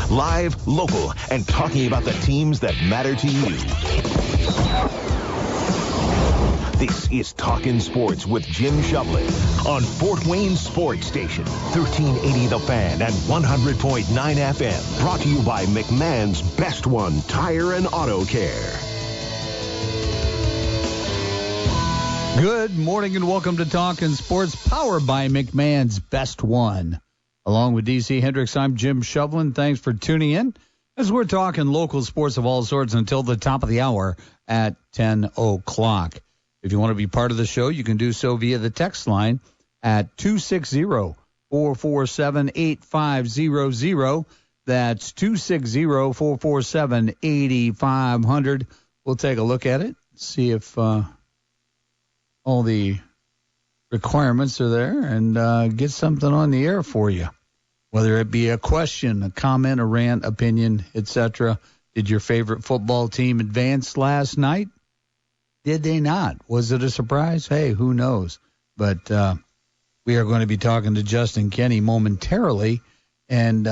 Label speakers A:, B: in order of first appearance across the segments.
A: Live, local, and talking about the teams that matter to you. This is Talkin Sports with Jim Shovlin on Fort Wayne Sports Station, 1380 The Fan and 100.9 FM. Brought to you by McMahon's Best One Tire and Auto Care.
B: Good morning and welcome to Talkin Sports, powered by McMahon's Best One. Along with DC Hendricks, I'm Jim Shovlin. Thanks for tuning in as we're talking local sports of all sorts until the top of the hour at 10 o'clock. If you want to be part of the show, you can do so via the text line at 260-447-8500. That's 260-447-8500. We'll take a look at it, see if all the requirements are there, and get something on the air for you. Whether it be a question, a comment, a rant, opinion, etc. Did your favorite football team advance last night? Did they not? Was it a surprise? Hey, who knows? But we are going to be talking to Justin Kenny momentarily and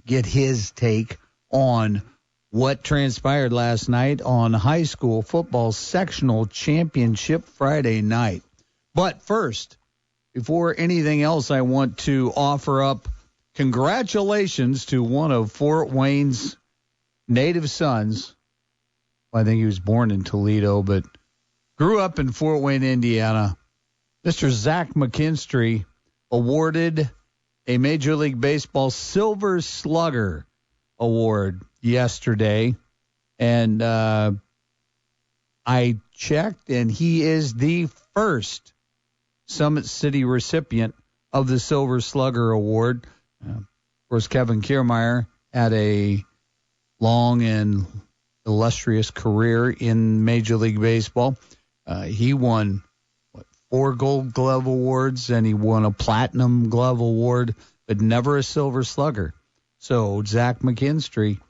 B: get his take on what transpired last night on high school football sectional championship Friday night. But first, before anything else, I want to offer up congratulations to one of Fort Wayne's native sons. Well, I think he was born in Toledo, but grew up in Fort Wayne, Indiana. Mr. Zach McKinstry awarded a Major League Baseball Silver Slugger award yesterday. And I checked, and he is the first Summit City recipient of the Silver Slugger Award. Of course, Kevin Kiermaier had a long and illustrious career in Major League Baseball. He won 4 Gold Glove awards, and he won a Platinum Glove award, but never a Silver Slugger. So Zach McKinstry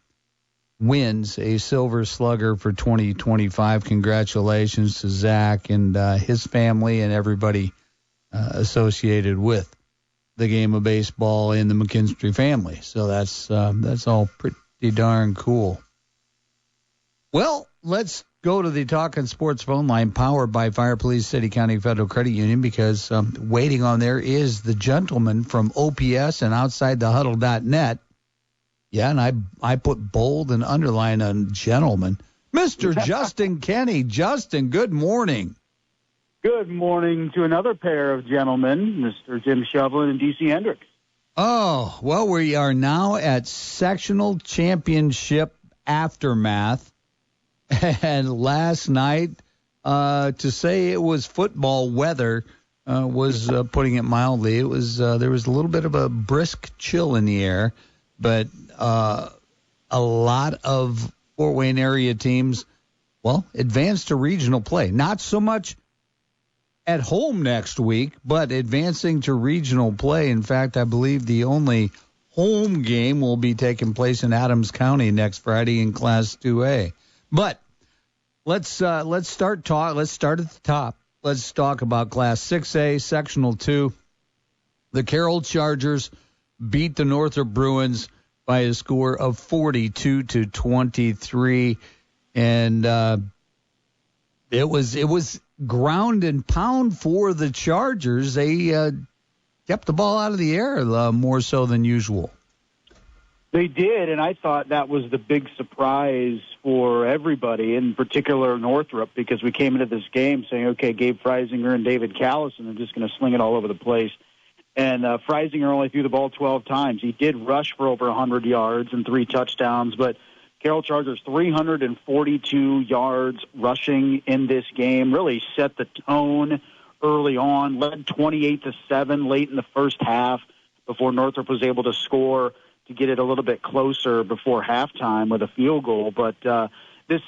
B: wins a Silver Slugger for 2025. Congratulations to Zach and his family and everybody associated with the game of baseball in the McKinstry family. So that's all pretty darn cool. Well, let's go to the Talkin Sports phone line, powered by Fire Police City County Federal Credit Union, because waiting on there is the gentleman from OPS and OutsideTheHuddle.net. Yeah, and I put bold and underline on gentleman, Mr. Justin Kenny. Justin, good morning.
C: Good morning to another pair of gentlemen, Mr. Jim Shovlin and DC Hendricks.
B: Oh, well, we are now at sectional championship aftermath. And last night, to say it was football weather was putting it mildly. It was there was a little bit of a brisk chill in the air, but a lot of Fort Wayne area teams, well, advanced to regional play. Not so much at home next week, but advancing to regional play. In fact, I believe the only home game will be taking place in Adams County next Friday in Class 2A. But let's start at the top. Let's talk about Class 6A, Sectional 2. The Carroll Chargers beat the Northrop Bruins by a score of 42-23, and it was ground and pound for the Chargers. They kept the ball out of the air more so than usual.
C: They did, and I thought that was the big surprise for everybody, in particular Northrop, because we came into this game saying, okay, Gabe Freisinger and David Callison are just going to sling it all over the place. And Freisinger only threw the ball 12 times. He did rush for over 100 yards and 3 touchdowns, but Carroll Chargers 342 yards rushing in this game, really set the tone early on, led 28-7 late in the first half before Northrop was able to score to get it a little bit closer before halftime with a field goal. But this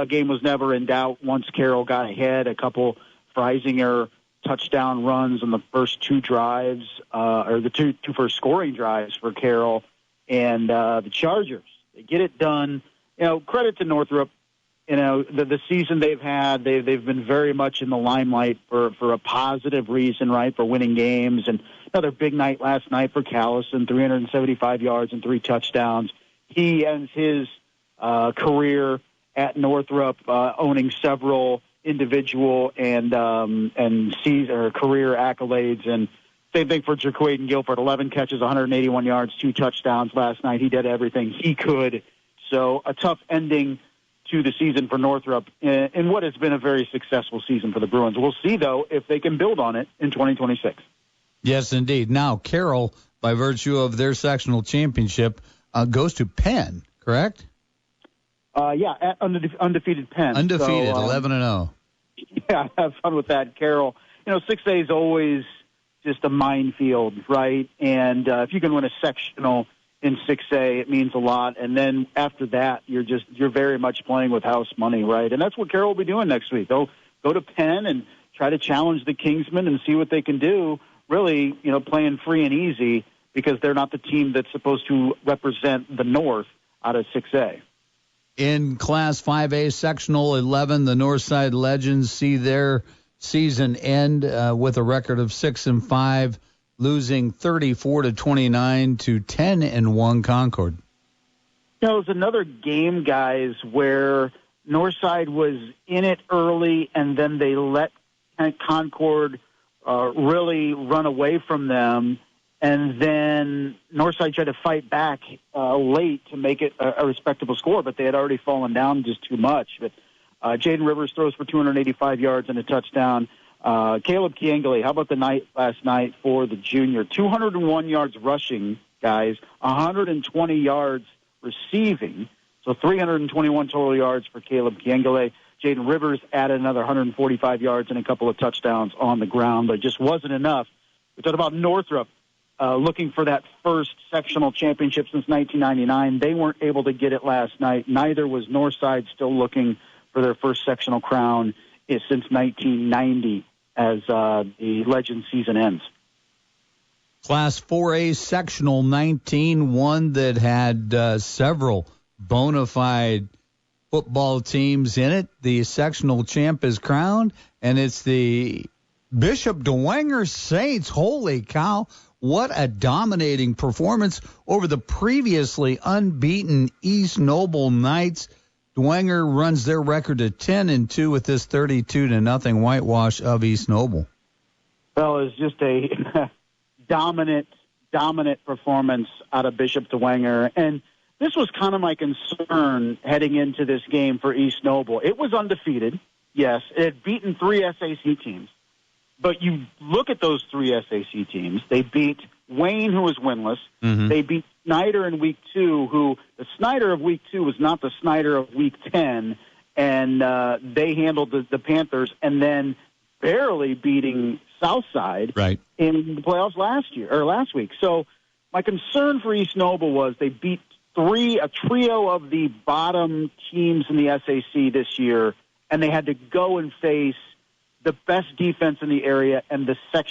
C: game was never in doubt once Carroll got ahead. A couple Freisinger touchdown runs on the first 2 drives, or the two first scoring drives for Carroll, and the Chargers, they get it done. You know, credit to Northrop. You know, the season they've had, they've been very much in the limelight for a positive reason, right, for winning games. And another big night last night for Callison, 375 yards and 3 touchdowns. he ends his career at Northrop owning several individual and career accolades. And same thing for Jaquaden Guilford, 11 catches, 181 yards, 2 touchdowns last night. He did everything he could. So a tough ending to the season for Northrop in what has been a very successful season for the Bruins. We'll see, though, if they can build on it in 2026.
B: Yes, indeed. Now, Carroll, by virtue of their sectional championship, goes to Penn, correct?
C: Yeah, undefeated Penn.
B: Undefeated, 11-0.
C: Yeah, have fun with that, Carroll. 6A is always just a minefield, right? And if you can win a sectional in 6A, it means a lot. And then after that, you're very much playing with house money, right? And that's what Carroll will be doing next week. They'll go to Penn and try to challenge the Kingsmen and see what they can do, really, playing free and easy, because they're not the team that's supposed to represent the North out of 6A.
B: In Class 5A Sectional 11, the Northside Legends see their season end with a record of 6-5, losing 34-29 to 10-1 Concord.
C: It was another game, guys, where Northside was in it early, and then they let Concord really run away from them. And then Northside tried to fight back late to make it a respectable score, but they had already fallen down just too much. But Jaden Rivers throws for 285 yards and a touchdown. Caleb Kiengele, how about the night last night for the junior? 201 yards rushing, guys, 120 yards receiving, so 321 total yards for Caleb Kiengele. Jaden Rivers added another 145 yards and a couple of touchdowns on the ground, but it just wasn't enough. We talked about Northrop looking for that first sectional championship since 1999. They weren't able to get it last night. Neither was Northside, still looking for their first sectional crown since 1990 as the Legends season ends.
B: Class 4A Sectional 19, one that had several bona fide football teams in it. The sectional champ is crowned, and it's the Bishop Dwenger Saints. Holy cow. What a dominating performance over the previously unbeaten East Noble Knights. Dwenger runs their record to 10-2 with this 32-0 whitewash of East Noble.
C: Well, it's just a dominant performance out of Bishop Dwenger. And this was kind of my concern heading into this game for East Noble. It was undefeated, yes. It had beaten 3 SAC teams. But you look at those 3 SAC teams. They beat Wayne, who was winless. Mm-hmm. They beat Snyder in Week 2, who the Snyder of Week 2 was not the Snyder of Week 10, and they handled the Panthers, and then barely beating Southside in the playoffs last week. So my concern for East Noble was they beat a trio of the bottom teams in the SAC this year, and they had to go and face the best defense in the area and the SAC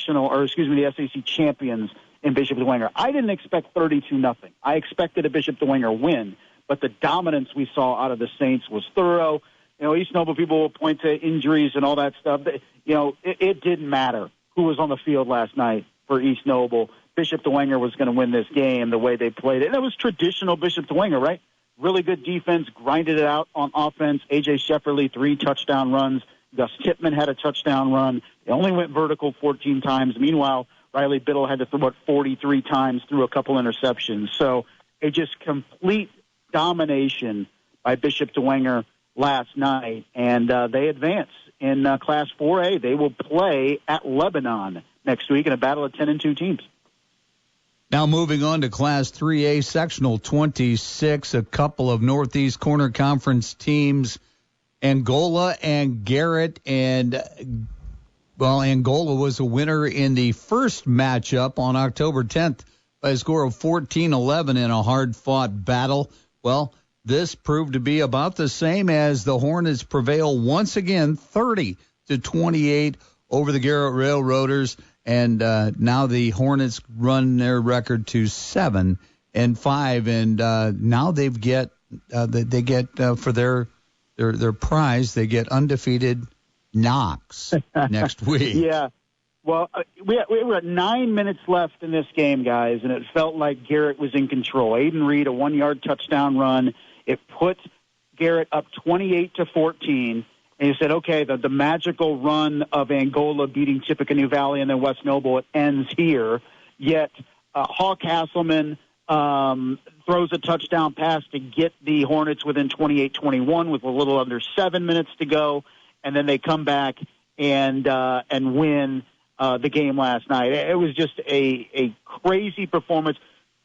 C: champions in Bishop Dwenger. I didn't expect 32-0. I expected a Bishop Dwenger win, but the dominance we saw out of the Saints was thorough. East Noble people will point to injuries and all that stuff. It didn't matter who was on the field last night for East Noble. Bishop Dwenger was going to win this game the way they played it. And it was traditional Bishop Dwenger, right? Really good defense, grinded it out on offense. A.J. Shefferly, 3 touchdown runs. Gus Tippmann had a touchdown run. They only went vertical 14 times. Meanwhile, Riley Biddle had to throw it 43 times through a couple interceptions. So a just complete domination by Bishop Dwenger last night, and they advance in Class 4A. They will play at Lebanon next week in a battle of 10-2 teams.
B: Now moving on to Class 3A Sectional 26, a couple of Northeast Corner Conference teams, Angola and Garrett, and Angola was a winner in the first matchup on October 10th by a score of 14-11 in a hard-fought battle. Well, this proved to be about the same as the Hornets prevail once again, 30-28 over the Garrett Railroaders, and now the Hornets run their record to 7-5, and now they get for their prize, they get undefeated Knox next week.
C: Yeah. Well, we were at 9 minutes left in this game, guys, and it felt like Garrett was in control. Aiden Reed, a 1-yard touchdown run. It put Garrett up 28-14. And you said, okay, the magical run of Angola beating Tippecanoe Valley and then West Noble, it ends here. Yet Hawk Hasselman throws a touchdown pass to get the Hornets within 28-21 with a little under 7 minutes to go, and then they come back and win the game last night. It was just a crazy performance.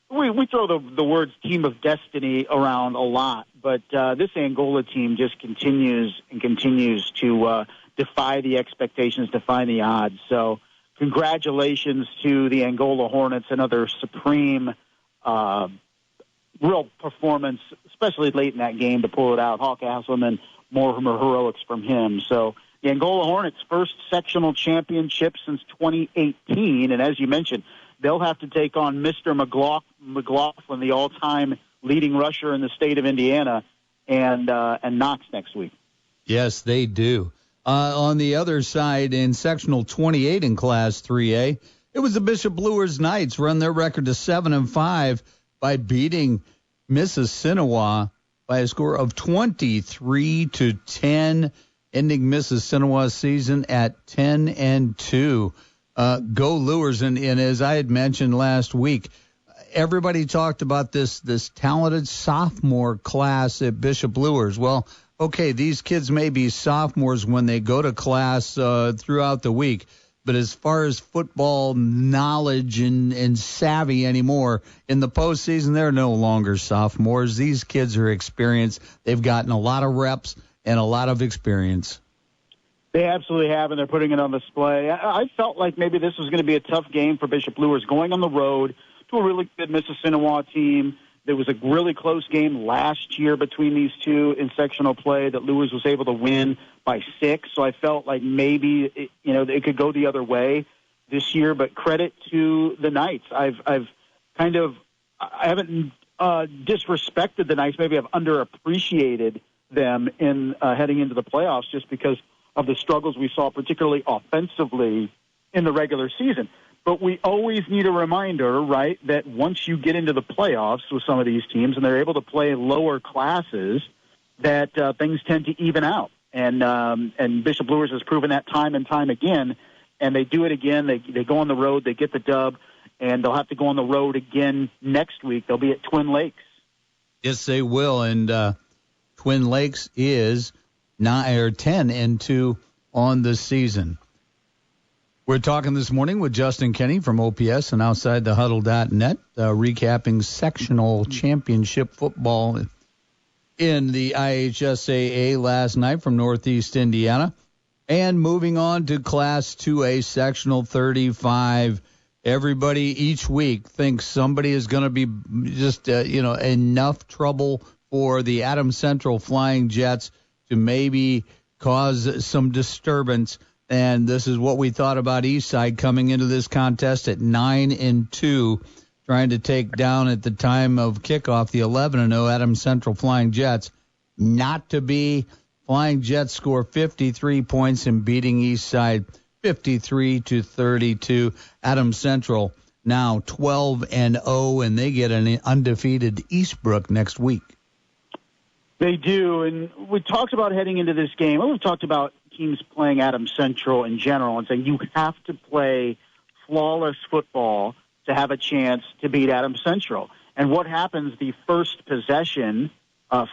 C: We throw the words team of destiny around a lot, but this Angola team just continues to defy the expectations, defy the odds. So congratulations to the Angola Hornets, another supreme real performance, especially late in that game to pull it out. Hawk Hasselman, more heroics from him. So the Angola Hornets' first sectional championship since 2018, and as you mentioned, they'll have to take on Mr. McLaughlin, the all-time leading rusher in the state of Indiana, and Knox next week.
B: Yes, they do. On the other side, in sectional 28 in Class 3A, it was the Bishop Luers Knights run their record to 7-5 by beating Mississinewa by a score of 23-10, ending Mississinewa's season at 10-2. Go Luers, and as I had mentioned last week, everybody talked about this talented sophomore class at Bishop Luers. Well, okay, these kids may be sophomores when they go to class throughout the week, but as far as football knowledge and savvy anymore, in the postseason, they're no longer sophomores. These kids are experienced. They've gotten a lot of reps and a lot of experience.
C: They absolutely have, and they're putting it on display. I felt like maybe this was going to be a tough game for Bishop Luers, going on the road to a really good Mississinewa team. There was a really close game last year between these two in sectional play that Luers was able to win by 6. So I felt like maybe it could go the other way this year. But credit to the Knights. I haven't disrespected the Knights. Maybe I've underappreciated them in heading into the playoffs just because of the struggles we saw, particularly offensively in the regular season. But we always need a reminder, right, that once you get into the playoffs with some of these teams and they're able to play lower classes, that things tend to even out. And Bishop Luers has proven that time and time again, and they do it again. They go on the road, they get the dub, and they'll have to go on the road again next week. They'll be at Twin Lakes.
B: Yes, they will, and Twin Lakes is 10-2 on the season. We're talking this morning with Justin Kenny from OPS and OutsideTheHuddle.net, recapping sectional championship football in the IHSAA last night from Northeast Indiana. And moving on to Class 2A sectional 35. Everybody each week thinks somebody is going to be just, enough trouble for the Adams Central Flying Jets to maybe cause some disturbance. And this is what we thought about Eastside coming into this contest at 9-2, trying to take down at the time of kickoff the 11-0 Adams Central Flying Jets. Not to be. Flying Jets score 53 points in beating Eastside 53-32. Adams Central now 12-0, and they get an undefeated Eastbrook next week.
C: They do, and we talked about heading into this game. We've talked about teams playing Adams Central in general and saying you have to play flawless football to have a chance to beat Adams Central. And what happens the first possession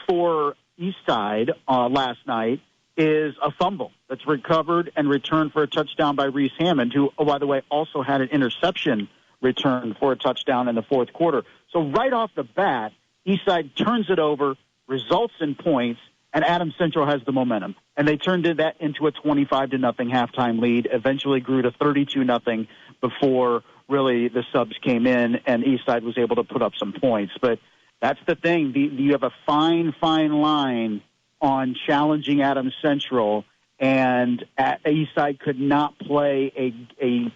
C: for Eastside last night is a fumble that's recovered and returned for a touchdown by Reese Hammond, who, by the way, also had an interception return for a touchdown in the fourth quarter. So right off the bat, Eastside turns it over, results in points, and Adams Central has the momentum. And they turned that into a 25-0 halftime lead, eventually grew to 32-0 before really the subs came in and Eastside was able to put up some points. But that's the thing. You have a fine line on challenging Adams Central, and Eastside could not play a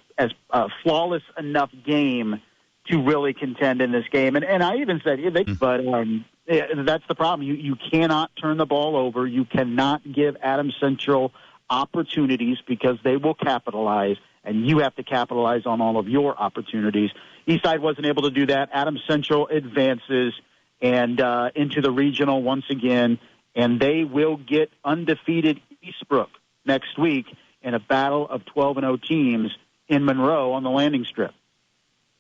C: flawless enough game to really contend in this game. And I even said, that's the problem. You cannot turn the ball over. You cannot give Adams Central opportunities because they will capitalize. and you have to capitalize on all of your opportunities. Eastside wasn't able to do that. Adams Central advances and into the regional once again, and they will get undefeated Eastbrook next week in a battle of 12-0 teams in Monroe on the landing strip.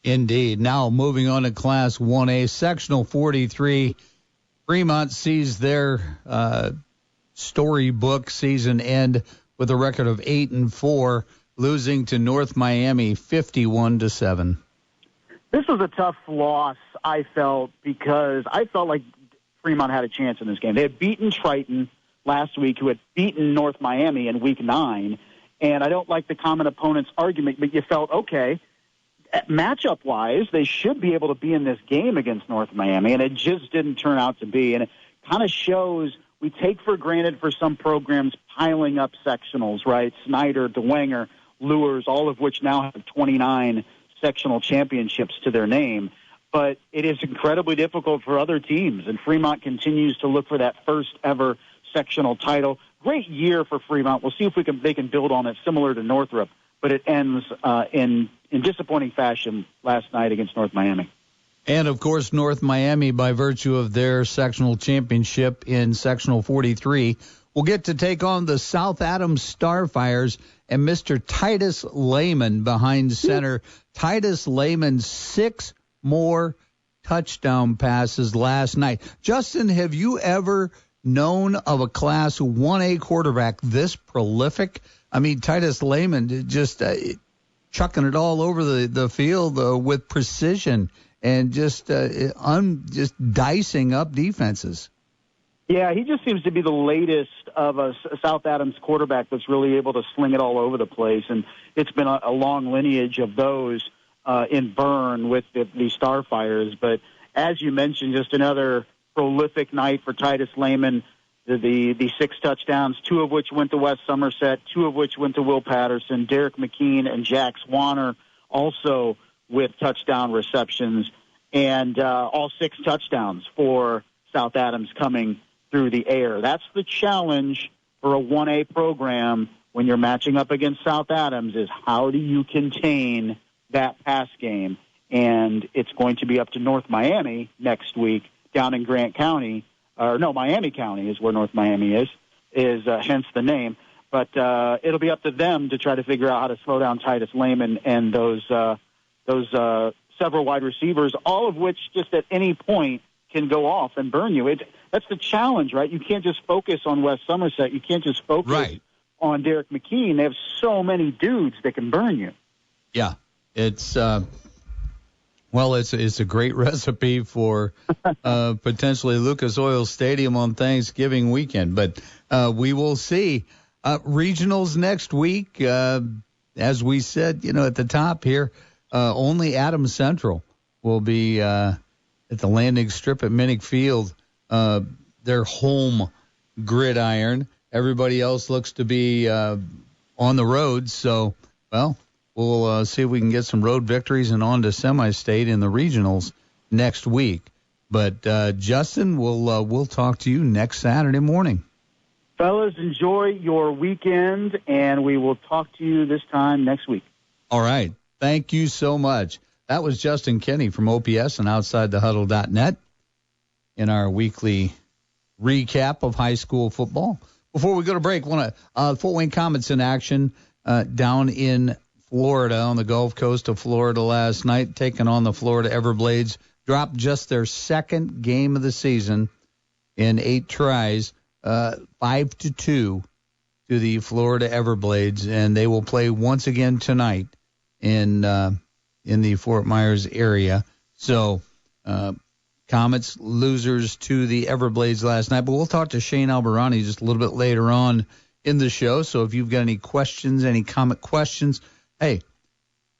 B: Indeed. Now moving on to Class 1A, Sectional 43. Fremont sees their storybook season end with a record of 8-4, losing to North Miami 51-7.
C: This was a tough loss, I felt, because I felt like Fremont had a chance in this game. They had beaten Triton last week, who had beaten North Miami in Week 9, and I don't like the common opponent's argument, but you felt, okay, matchup-wise, they should be able to be in this game against North Miami, and it just didn't turn out to be, and it kind of shows we take for granted for some programs piling up sectionals, right? Snyder, DeWanger, Lures, all of which now have 29 sectional championships to their name. But it is incredibly difficult for other teams, and Fremont continues to look for that first ever sectional title. Great year for Fremont. We'll see if they can build on it, similar to Northrop, but it ends in disappointing fashion last night against North Miami.
B: And, of course, North Miami, by virtue of their sectional championship in Sectional 43, will get to take on the South Adams Starfires and Mr. Titus Lehman behind center. Titus Lehman, 6 more touchdown passes last night. Justin, have you ever known of a Class 1A quarterback this prolific? I mean, Titus Lehman just chucking it all over the field with precision and just dicing up defenses.
C: Yeah, he just seems to be the latest of a South Adams quarterback that's really able to sling it all over the place, and it's been a long lineage of those in Bern with the Starfires. But as you mentioned, just another prolific night for Titus Lehman. The 6 touchdowns, 2 of which went to West Somerset, 2 of which went to Will Patterson. Derek McKean and Jack Swanner also with touchdown receptions, and all 6 touchdowns for South Adams coming through the air. That's the challenge for a 1A program when you're matching up against South Adams, is how do you contain that pass game? And it's going to be up to North Miami next week down in Grant County. Miami County is where North Miami is hence the name. But it'll be up to them to try to figure out how to slow down Titus Lehman and those several wide receivers, all of which just at any point can go off and burn you. That's the challenge, right? You can't just focus on West Somerset. You can't just focus on Derek McKean. They have so many dudes that can burn you.
B: Yeah, it's it's a great recipe for potentially Lucas Oil Stadium on Thanksgiving weekend. But we will see. Regionals next week, as we said, at the top here, only Adams Central will be at the landing strip at Minnick Field, their home gridiron. Everybody else looks to be on the road. So, we'll see if we can get some road victories and on to semi-state in the regionals next week. But, Justin, we'll talk to you next Saturday morning.
C: Fellas, enjoy your weekend, and we will talk to you this time next week.
B: All right. Thank you so much. That was Justin Kenny from OPS and OutsideTheHuddle.net in our weekly recap of high school football. Before we go to break, Fort Wayne Komets in action down in Florida, on the Gulf Coast of Florida last night, taking on the Florida Everblades. Dropped just their second game of the season in 8 tries, 5-2 to the Florida Everblades, and they will play once again tonight in the Fort Myers area. So, Komets losers to the Everblades last night. But we'll talk to Shane Albahrani just a little bit later on in the show. So if you've got any questions, any Komet questions, hey,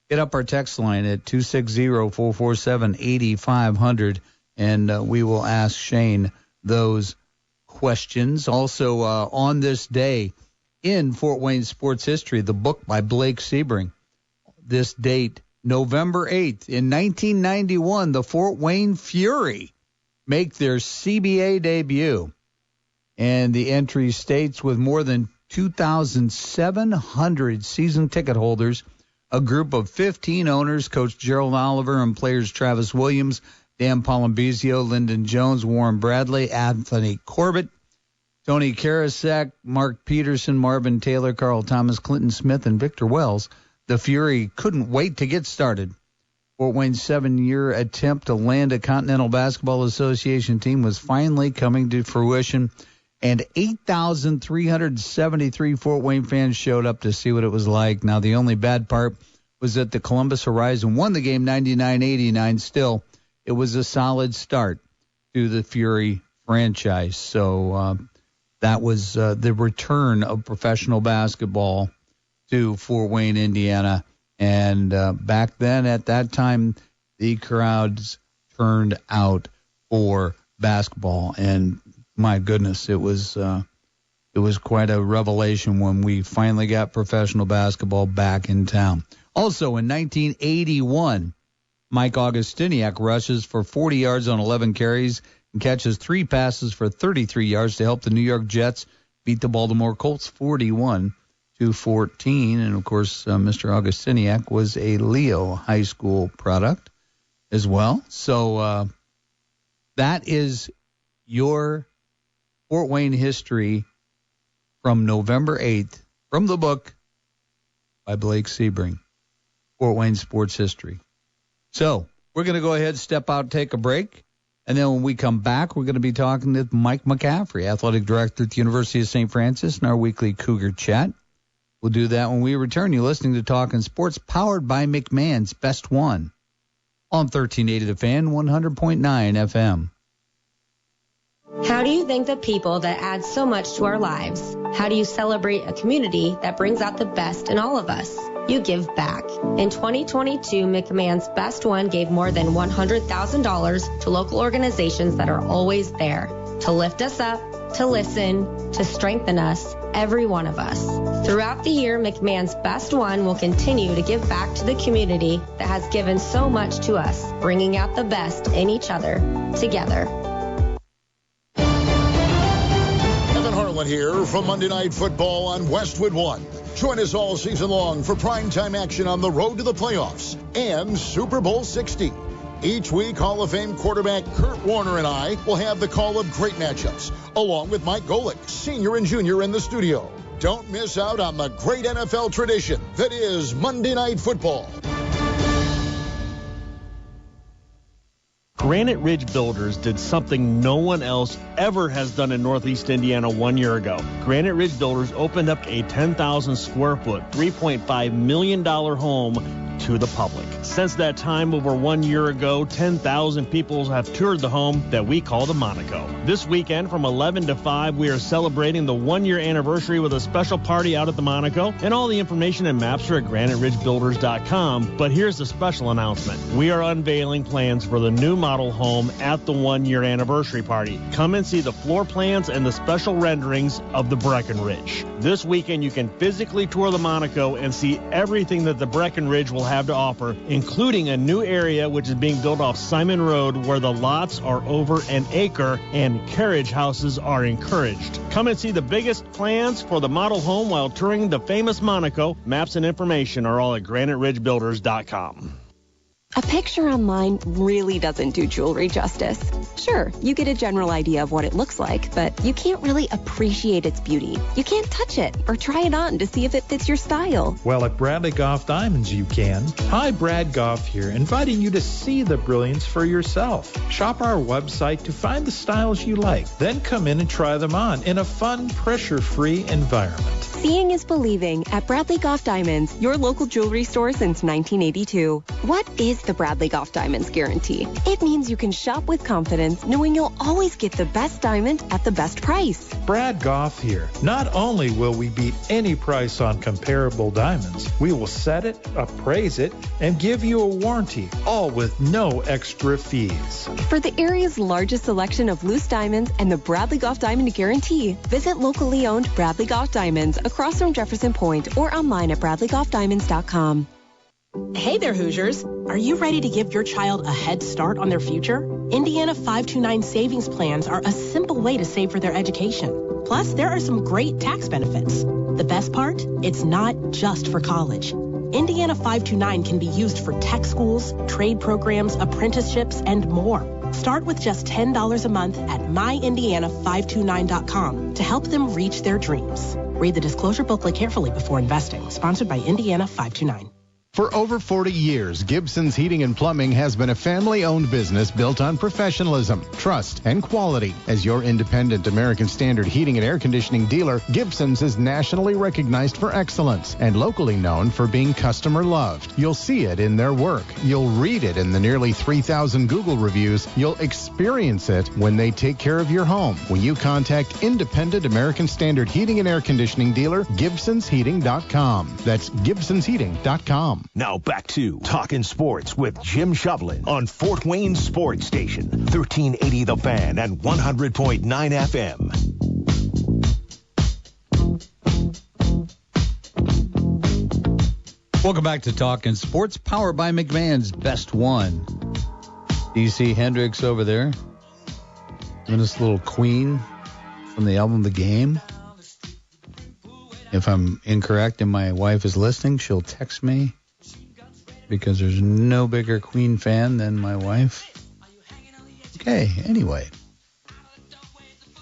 B: hit up our text line at 260-447-8500, and we will ask Shane those questions. Also, on this day in Fort Wayne sports history, the book by Blake Sebring. This date, November 8th, in 1991, the Fort Wayne Fury make their CBA debut. And the entry states, with more than 2,700 season ticket holders, A group of 15 owners, Coach Gerald Oliver and players Travis Williams, Dan Palambizio, Lyndon Jones, Warren Bradley, Anthony Corbett, Tony Karasek, Mark Peterson, Marvin Taylor, Carl Thomas, Clinton Smith, and Victor Wells. The Fury couldn't wait to get started. Fort Wayne's 7-year attempt to land a Continental Basketball Association team was finally coming to fruition, and 8,373 Fort Wayne fans showed up to see what it was like. Now, the only bad part was that the Columbus Horizon won the game 99-89. Still, it was a solid start to the Fury franchise. So that was the return of professional basketball to Fort Wayne, Indiana. And back then, at that time, the crowds turned out for basketball. And my goodness, it was quite a revelation when we finally got professional basketball back in town. Also, in 1981, Mike Augustiniak rushes for 40 yards on 11 carries and catches 3 passes for 33 yards to help the New York Jets beat the Baltimore Colts 41-14. And, of course, Mr. Augustiniak was a Leo High School product as well. So that is your Fort Wayne history from November 8th, from the book by Blake Sebring, Fort Wayne Sports History. So we're going to go ahead, step out, take a break, and then when we come back, we're going to be talking to Mike McCaffrey, Athletic Director at the University of St. Francis, in our weekly Cougar Chat. We'll do that when we return. You're listening to Talkin Sports, powered by McMahon's Best One on 1380 The Fan, 100.9 FM.
D: How do you thank the people that add so much to our lives? How do you celebrate a community that brings out the best in all of us? You give back. In 2022, McMahon's Best One gave more than $100,000 to local organizations that are always there to lift us up, to listen, to strengthen us, every one of us. Throughout the year, McMahon's Best One will continue to give back to the community that has given so much to us, bringing out the best in each other, together.
E: Here from Monday Night Football on Westwood One. Join us all season long for primetime action on the road to the playoffs and Super Bowl 60. Each week, Hall of Fame quarterback Kurt Warner and I will have the call of great matchups, along with Mike Golick, senior and junior, in the studio. Don't miss out on the great NFL tradition that is Monday Night Football.
F: Granite Ridge Builders did something no one else ever has done in Northeast Indiana 1 year ago. Granite Ridge Builders opened up a 10,000 square foot, $3.5 million home to the public. Since that time, over 1 year ago, 10,000 people have toured the home that we call the Monaco. This weekend from 11 to 5, we are celebrating the 1 year anniversary with a special party out at the Monaco, and all the information and maps are at graniteridgebuilders.com. But here's the special announcement. We are unveiling plans for the new model home at the 1 year anniversary party. Come and see the floor plans and the special renderings of the Breckenridge. This weekend, you can physically tour the Monaco and see everything that the Breckenridge will have to offer, including a new area which is being built off Simon Road where the lots are over an acre and carriage houses are encouraged. Come and see the biggest plans for the model home while touring the famous Monaco. Maps and information are all at graniteridgebuilders.com.
G: A picture online really doesn't do jewelry justice. Sure, you get a general idea of what it looks like, but you can't really appreciate its beauty. You can't touch it or try it on to see if it fits your style.
H: Well, at Bradley Goff Diamonds you can. Hi, Brad Goff here, inviting you to see the brilliance for yourself. Shop our website to find the styles you like. Then come in and try them on in a fun, pressure-free environment.
G: Seeing is believing at Bradley Goff Diamonds, your local jewelry store since 1982. What is the Bradley Goff Diamonds guarantee? It means you can shop with confidence, knowing you'll always get the best diamond at the best price.
H: Brad Goff here. Not only will we beat any price on comparable diamonds, we will set it, appraise it, and give you a warranty, all with no extra fees.
G: For the area's largest selection of loose diamonds and the Bradley Goff Diamond Guarantee, visit locally owned Bradley Goff Diamonds across from Jefferson Point or online at bradleygoffdiamonds.com.
I: Hey there, Hoosiers. Are you ready to give your child a head start on their future? Indiana 529 savings plans are a simple way to save for their education. Plus, there are some great tax benefits. The best part? It's not just for college. Indiana 529 can be used for tech schools, trade programs, apprenticeships, and more. Start with just $10 a month at myindiana529.com to help them reach their dreams. Read the disclosure booklet carefully before investing. Sponsored by Indiana 529.
J: For over 40 years, Gibson's Heating and Plumbing has been a family-owned business built on professionalism, trust, and quality. As your independent American Standard heating and air conditioning dealer, Gibson's is nationally recognized for excellence and locally known for being customer-loved. You'll see it in their work. You'll read it in the nearly 3,000 Google reviews. You'll experience it when they take care of your home. When you contact independent American Standard heating and air conditioning dealer, GibsonsHeating.com. That's GibsonsHeating.com.
A: Now back to Talkin Sports with Jim Shovlin on Fort Wayne Sports Station, 1380 The Fan and 100.9 FM.
B: Welcome back to Talkin Sports, powered by McMahon's Best One. DC Hendricks over there, doing this little Queen from the album The Game. If I'm incorrect and my wife is listening, she'll text me, because there's no bigger Queen fan than my wife. Okay, anyway.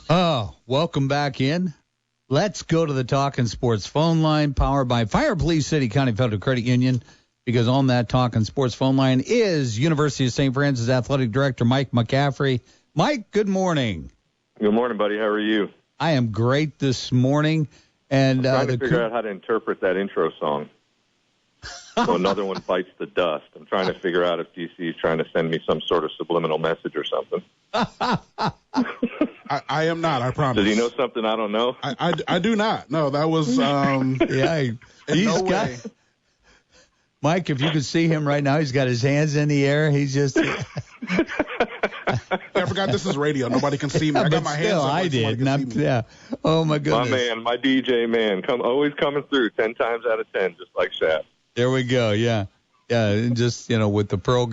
B: Oh, welcome back in. Let's go to the Talkin Sports phone line, powered by Fire Police City County Federal Credit Union, because on that Talkin Sports phone line is University of St. Francis Athletic Director Mike McCaffrey. Mike, good morning.
K: Good morning, buddy. How are you?
B: I am great this morning. And
K: I'm trying to figure out how to interpret that intro song. So another one bites the dust. I'm trying to figure out if DC is trying to send me some sort of subliminal message or something.
L: I am not, I promise.
K: Does he know something I don't know?
L: I do not. No, that was
B: yeah, he's got way. Mike, if you could see him right now, he's got his hands in the air. He's just
L: I forgot this is radio. Nobody can see me. I got my hands up.
B: I did. Yeah. Oh my goodness.
K: My man, my DJ man, always coming through 10 times out of 10, just like Shaq.
B: There we go. Yeah. And just, with the Pearl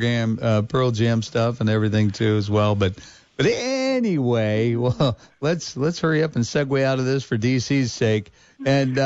B: Jam stuff and everything too as well. But anyway, well, let's hurry up and segue out of this for DC's sake. And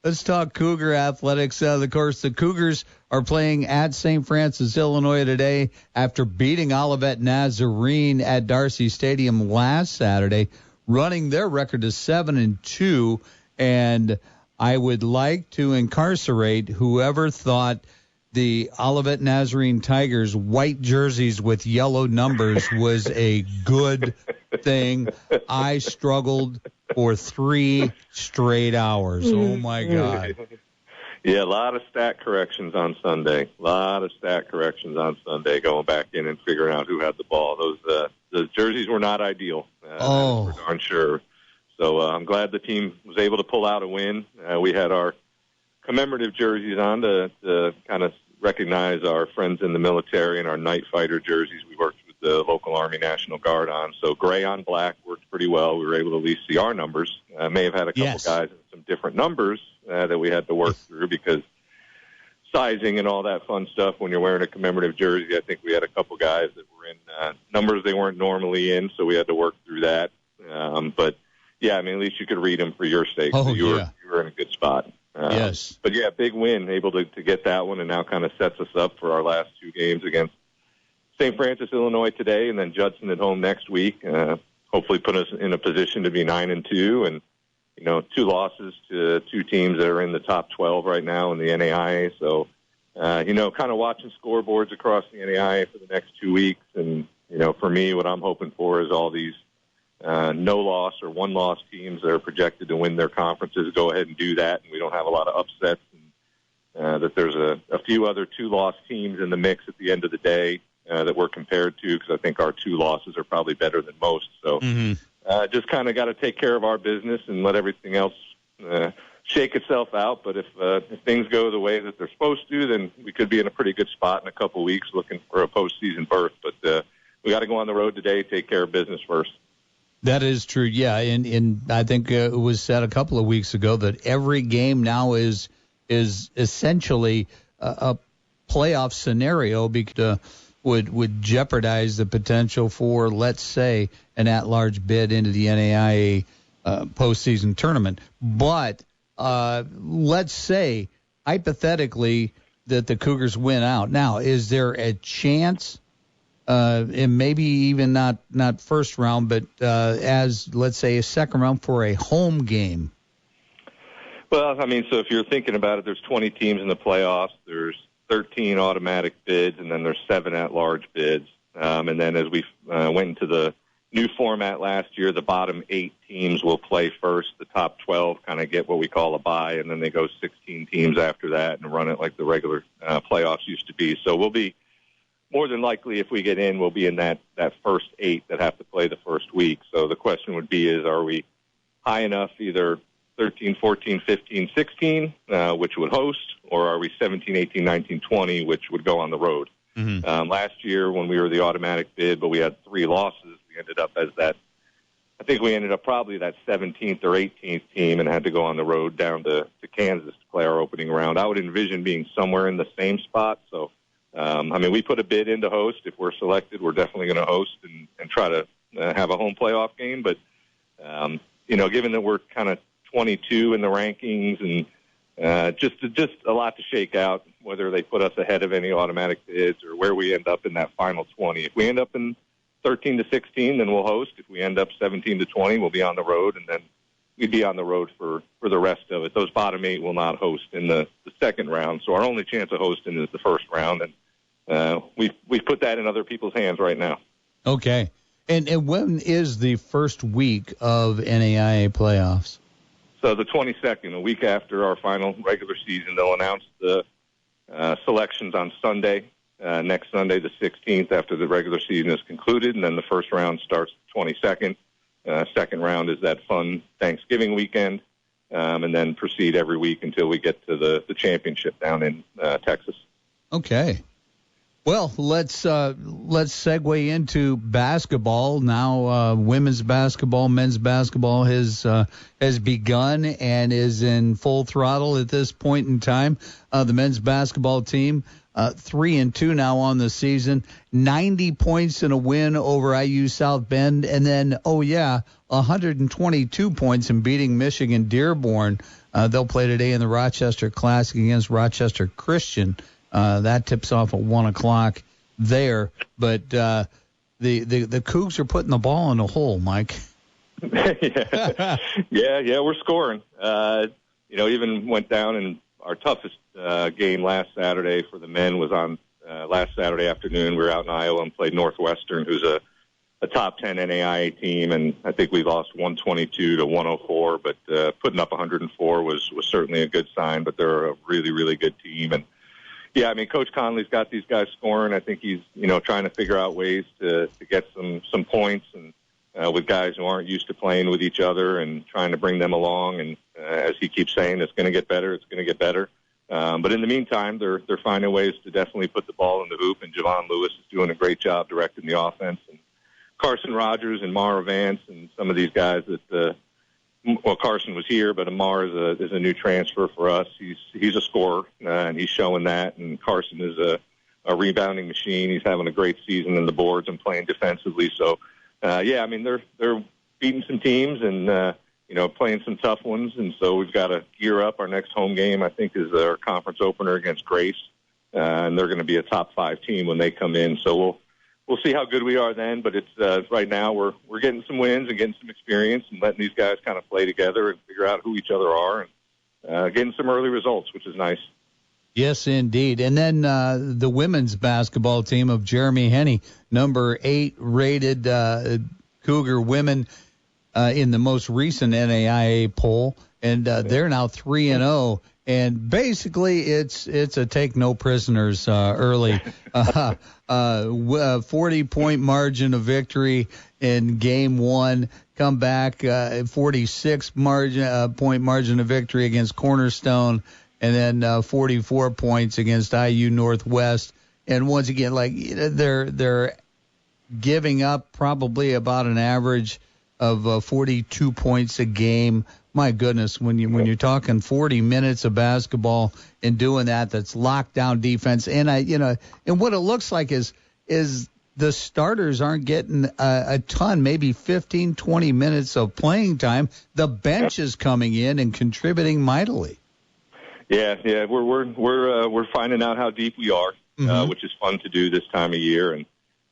B: let's talk Cougar athletics. Of course, the Cougars are playing at St. Francis, Illinois today after beating Olivet Nazarene at Darcy Stadium last Saturday, running their record to 7-2. And I would like to incarcerate whoever thought the Olivet Nazarene Tigers white jerseys with yellow numbers was a good thing. I struggled for 3 straight hours. Oh, my God.
K: Yeah, a lot of stat corrections on Sunday. Going back in and figuring out who had the ball. Those jerseys were not ideal. For darn sure. So I'm glad the team was able to pull out a win. We had our commemorative jerseys on to kind of recognize our friends in the military, and our night fighter jerseys we worked with the local Army National Guard on. So gray on black worked pretty well. We were able to at least see our numbers. May have had a couple guys with some different numbers that we had to work through because sizing and all that fun stuff when you're wearing a commemorative jersey. I think we had a couple guys that were in numbers they weren't normally in, so we had to work through that. But yeah, I mean, at least you could read them for your sake. So you were in a good spot.
B: Yes.
K: But yeah, big win, able to get that one, and now kind of sets us up for our last 2 games against St. Francis, Illinois today, and then Judson at home next week. Hopefully put us in a position to be 9-2, and 2 losses to 2 teams that are in the top 12 right now in the NAIA. So, kind of watching scoreboards across the NAIA for the next 2 weeks. And, for me, what I'm hoping for is all these no-loss or one-loss teams that are projected to win their conferences go ahead and do that, and we don't have a lot of upsets, and that there's a few other 2-loss teams in the mix at the end of the day that we're compared to, because I think our 2 losses are probably better than most. So just kind of got to take care of our business and let everything else shake itself out. But if things go the way that they're supposed to, then we could be in a pretty good spot in a couple weeks looking for a postseason berth. But we got to go on the road today, take care of business first.
B: That is true, yeah. And I think it was said a couple of weeks ago that every game now is essentially a playoff scenario, because would jeopardize the potential for, let's say, an at-large bid into the NAIA postseason tournament. But let's say, hypothetically, that the Cougars win out. Now, is there a chance, and maybe even not first round, but as, let's say, a second round for a home game?
K: Well, I mean, so if you're thinking about it, there's 20 teams in the playoffs. There's 13 automatic bids, and then there's 7 at-large bids. And then as we went into the new format last year, the bottom 8 teams will play first. The top 12 kind of get what we call a bye, and then they go 16 teams after that and run it like the regular playoffs used to be. So we'll be, more than likely, if we get in, we'll be in that first 8 that have to play the first week. So the question would be are we high enough, either 13, 14, 15, 16, which would host, or are we 17, 18, 19, 20, which would go on the road? Mm-hmm. Last year when we were the automatic bid, but we had 3 losses, we ended up as that, I think we ended up probably that 17th or 18th team and had to go on the road down to Kansas to play our opening round. I would envision being somewhere in the same spot. So, I mean, we put a bid in to host. If we're selected, we're definitely going to host and try to have a home playoff game. But, given that we're kind of 22 in the rankings and just a lot to shake out, whether they put us ahead of any automatic bids or where we end up in that final 20. If we end up in 13 to 16, then we'll host. If we end up 17 to 20, we'll be on the road, and then we'd be on the road for the rest of it. Those bottom 8 will not host in the second round, so our only chance of hosting is the first round, and we've put that in other people's hands right now.
B: Okay. And when is the first week of NAIA playoffs?
K: So the 22nd, a week after our final regular season, they'll announce the selections on Sunday, next Sunday, the 16th, after the regular season is concluded, and then the first round starts the 22nd. Second round is that fun Thanksgiving weekend, and then proceed every week until we get to the championship down in Texas. Okay.
B: Well, let's segue into basketball now. Women's basketball, men's basketball has begun and is in full throttle at this point in time. The men's basketball team 3-2 now on the season, 90 points in a win over IU South Bend, and then 122 points in beating Michigan Dearborn. They'll play today in the Rochester Classic against Rochester Christian. That tips off at 1:00 there. But the Cougs are putting the ball in the hole, Mike.
K: Yeah, we're scoring. Even went down, and our toughest game last Saturday for the men was on last Saturday afternoon. We were out in Iowa and played Northwestern, who's a top 10 NAIA team, and I think we lost 122 to 104. But putting up 104 was certainly a good sign. But they're a really, really good team, and yeah, I mean, Coach Conley's got these guys scoring. I think he's, trying to figure out ways to get some points and with guys who aren't used to playing with each other and trying to bring them along. And as he keeps saying, it's going to get better. It's going to get better. But in the meantime, they're finding ways to definitely put the ball in the hoop. And Javon Lewis is doing a great job directing the offense. And Carson Rogers and Mara Vance and some of these guys that Carson was here, but Amar is a new transfer for us. He's a scorer, and he's showing that. And Carson is a rebounding machine. He's having a great season in the boards and playing defensively. So, I mean, they're beating some teams and playing some tough ones. And so we've got to gear up. Our next home game, I think, is our conference opener against Grace, and they're going to be a top 5 team when they come in. So we'll see how good we are then, but it's right now we're getting some wins and getting some experience and letting these guys kind of play together and figure out who each other are and getting some early results, which is nice.
B: Yes, indeed. And then the women's basketball team of Jeremy Henney, number 8 rated Cougar women in the most recent NAIA poll, and they're now 3-0. And basically, it's a take no prisoners early 40-point margin of victory in game 1. Come back 46-point margin of victory against Cornerstone, and then 44 points against IU Northwest. And once again, they're giving up probably about an average of 42 points a game. My goodness, when you're talking 40 minutes of basketball and doing that's lockdown defense, and and what it looks like is the starters aren't getting a ton, maybe 15, 20 minutes of playing time. The bench is coming in and contributing mightily.
K: Yeah. We're finding out how deep we are, which is fun to do this time of year. And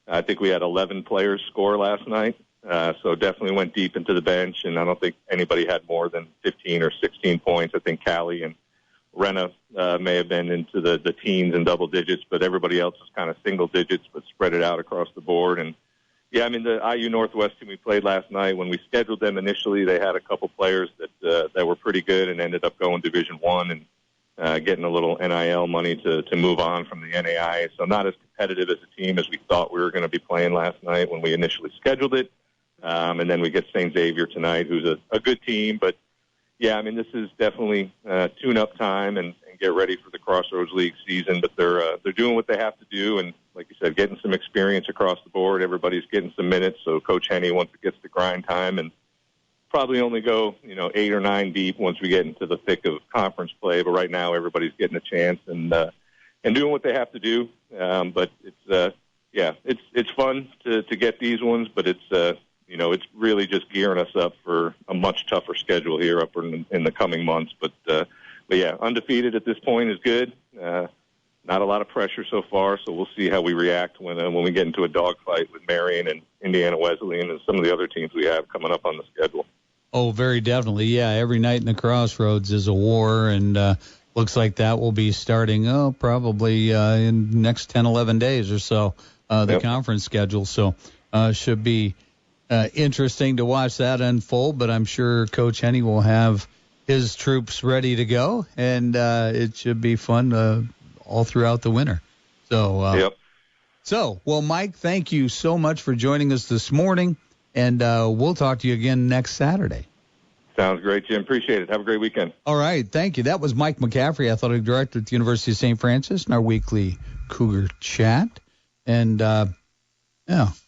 K: I think we had 11 players score last night, so definitely went deep into the bench. And I don't think anybody had more than 15 or 16 points. I think Callie and Renna may have been into the teens and double digits, but everybody else is kind of single digits, but spread it out across the board. And yeah, I mean, the IU Northwest team we played last night, when we scheduled them initially, they had a couple players that were pretty good and ended up going Division I and getting a little NIL money to move on from the NAI. So not as competitive as a team as we thought we were going to be playing last night when we initially scheduled it. And then we get St. Xavier tonight, who's a good team. But, yeah, I mean, this is definitely tune-up time and get ready for the Crossroads League season. But they're doing what they have to do. And, like you said, getting some experience across the board. Everybody's getting some minutes. So Coach Henney, once it gets to grind time, and probably only go, 8 or 9 deep once we get into the thick of conference play. But right now, everybody's getting a chance and doing what they have to do. But it's fun to get these ones, but it's really just gearing us up for a much tougher schedule here up in the coming months. But yeah, undefeated at this point is good. Not a lot of pressure so far, so we'll see how we react when we get into a dogfight with Marion and Indiana Wesleyan and some of the other teams we have coming up on the schedule.
B: Oh, very definitely. Yeah, every night in the Crossroads is a war, and looks like that will be starting probably in the next 10, 11 days or so, conference schedule. So should be interesting to watch that unfold, but I'm sure Coach Henney will have his troops ready to go, and it should be fun all throughout the winter. So, well, Mike, thank you so much for joining us this morning, and we'll talk to you again next Saturday.
K: Sounds great, Jim. Appreciate it. Have a great weekend.
B: All right. Thank you. That was Mike McCaffrey, athletic director at the University of St. Francis, in our weekly Cougar Chat. And, let's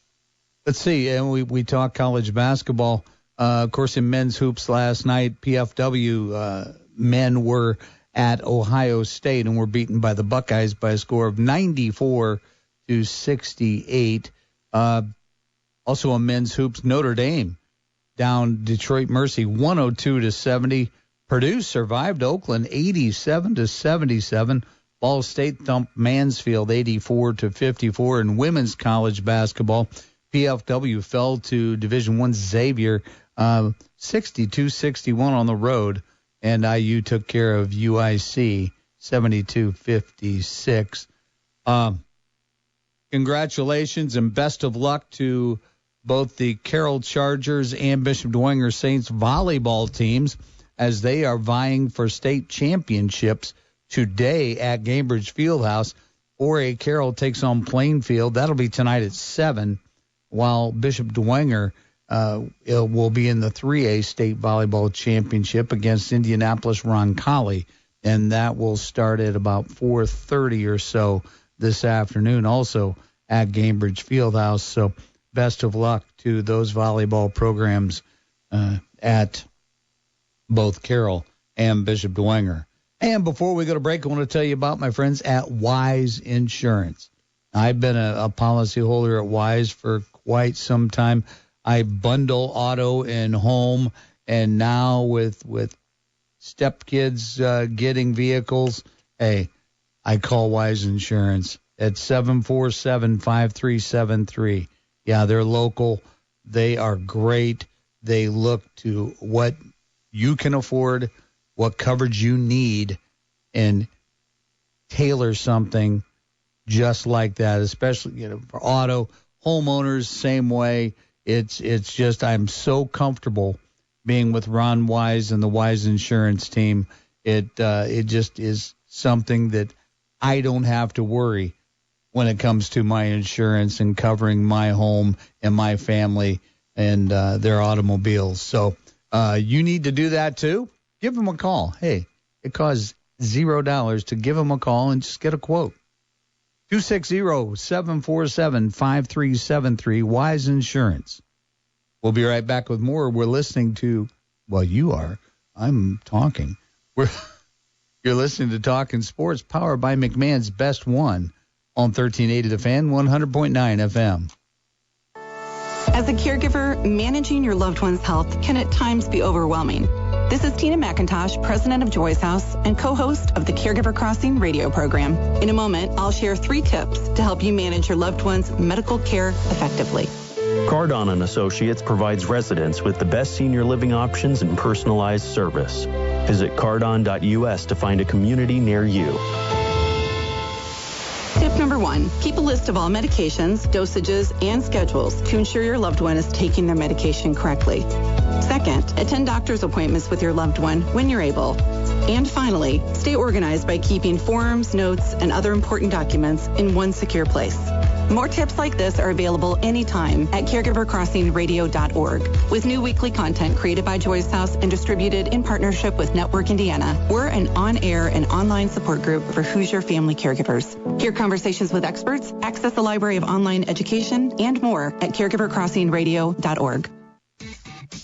B: see. And we talked college basketball. Of course, in men's hoops last night, PFW men were at Ohio State and were beaten by the Buckeyes by a score of 94-68. Also on men's hoops, Notre Dame down Detroit Mercy 102-70. Purdue survived Oakland 87-77. Ball State thumped Mansfield 84-54. In women's college basketball, PFW fell to Division I Xavier 62-61 on the road, and IU took care of UIC 72-56. Congratulations and best of luck to both the Carroll Chargers and Bishop Dwenger Saints volleyball teams as they are vying for state championships today at Cambridge Fieldhouse. 4A Carroll takes on Plainfield. That'll be tonight at 7, while Bishop Dwenger will be in the 3A state volleyball championship against Indianapolis Roncalli, and that will start at about 4:30 or so this afternoon, also at Cambridge Fieldhouse. So best of luck to those volleyball programs at both Carroll and Bishop Dwenger. And before we go to break, I want to tell you about my friends at Wise Insurance. I've been a policyholder at Wise for quite some time. I bundle auto and home, and now with stepkids getting vehicles, hey, I call Wise Insurance at 747-5373. Yeah, they're local. They are great. They look to what you can afford, what coverage you need, and tailor something just like that, especially for auto. Homeowners, same way. It's just I'm so comfortable being with Ron Wise and the Wise Insurance team. It just is something that I don't have to worry when it comes to my insurance and covering my home and my family and their automobiles. So you need to do that too. Give them a call. Hey, it costs $0 to give them a call and just get a quote. 260-747-5373, Wise Insurance. We'll be right back with more. We're listening to, well, you are. I'm talking. You're listening to Talkin Sports, powered by McMahon's Best One on 1380 The Fan, 100.9 FM.
M: As a caregiver, managing your loved one's health can at times be overwhelming. This is Tina McIntosh, president of Joy's House and co-host of the Caregiver Crossing radio program. In a moment, I'll share 3 tips to help you manage your loved one's medical care effectively.
N: Cardon & Associates provides residents with the best senior living options and personalized service. Visit cardon.us to find a community near you.
M: Tip number 1, keep a list of all medications, dosages, and schedules to ensure your loved one is taking their medication correctly. Second, attend doctor's appointments with your loved one when you're able. And finally, stay organized by keeping forms, notes, and other important documents in one secure place. More tips like this are available anytime at caregivercrossingradio.org. With new weekly content created by Joy's House and distributed in partnership with Network Indiana, we're an on-air and online support group for Hoosier family caregivers. Hear conversations with experts, access the library of online education, and more at caregivercrossingradio.org.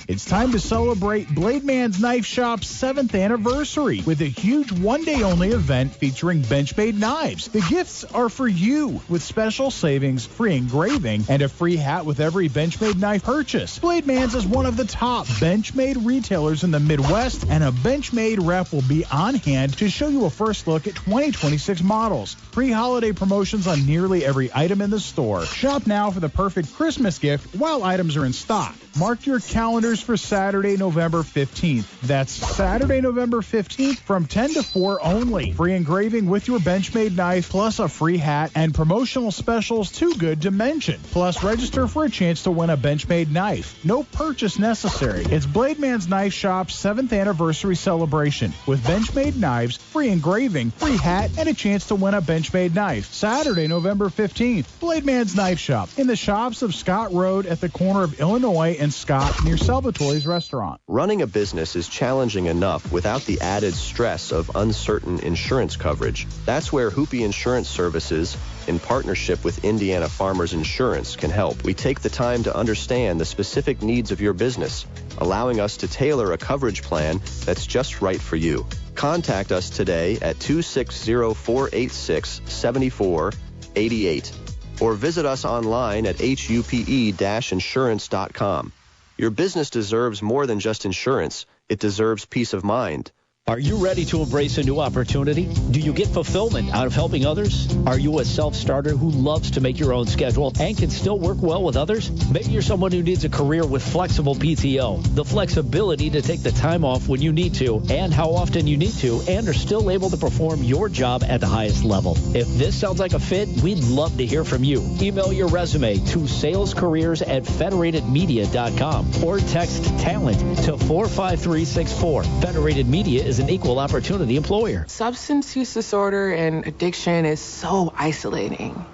O: It's time to celebrate Blade Man's Knife Shop's 7th anniversary with a huge one-day-only event featuring Benchmade knives. The gifts are for you with special savings, free engraving, and a free hat with every Benchmade knife purchase. Blade Man's is one of the top Benchmade retailers in the Midwest, and a Benchmade rep will be on hand to show you a first look at 2026 models. Pre-holiday promotions on nearly every item in the store. Shop now for the perfect Christmas gift while items are in stock. Mark your calendars for Saturday, November 15th. That's Saturday, November 15th from 10 to 4 only. Free engraving with your Benchmade knife, plus a free hat and promotional specials too good to mention. Plus, register for a chance to win a Benchmade knife. No purchase necessary. It's Blade Man's Knife Shop's 7th anniversary celebration with Benchmade knives, free engraving, free hat, and a chance to win a Benchmade knife. Saturday, November 15th. Blade Man's Knife Shop in the shops of Scott Road at the corner of Illinois and Scott near Salvatore's restaurant.
P: Running a business is challenging enough without the added stress of uncertain insurance coverage. That's where Hoopy Insurance Services, in partnership with Indiana Farmers Insurance, can help. We take the time to understand the specific needs of your business, allowing us to tailor a coverage plan that's just right for you. Contact us today at 260-486-7488 or visit us online at hupe-insurance.com. Your business deserves more than just insurance. It deserves peace of mind.
Q: Are you ready to embrace a new opportunity? Do you get fulfillment out of helping others? Are you a self-starter who loves to make your own schedule and can still work well with others? Maybe you're someone who needs a career with flexible PTO, the flexibility to take the time off when you need to and how often you need to, and are still able to perform your job at the highest level. If this sounds like a fit, we'd love to hear from you. Email your resume to salescareers@federatedmedia.com or text talent to 45364. Federated Media is an equal opportunity employer.
R: Substance use disorder and addiction is so isolating.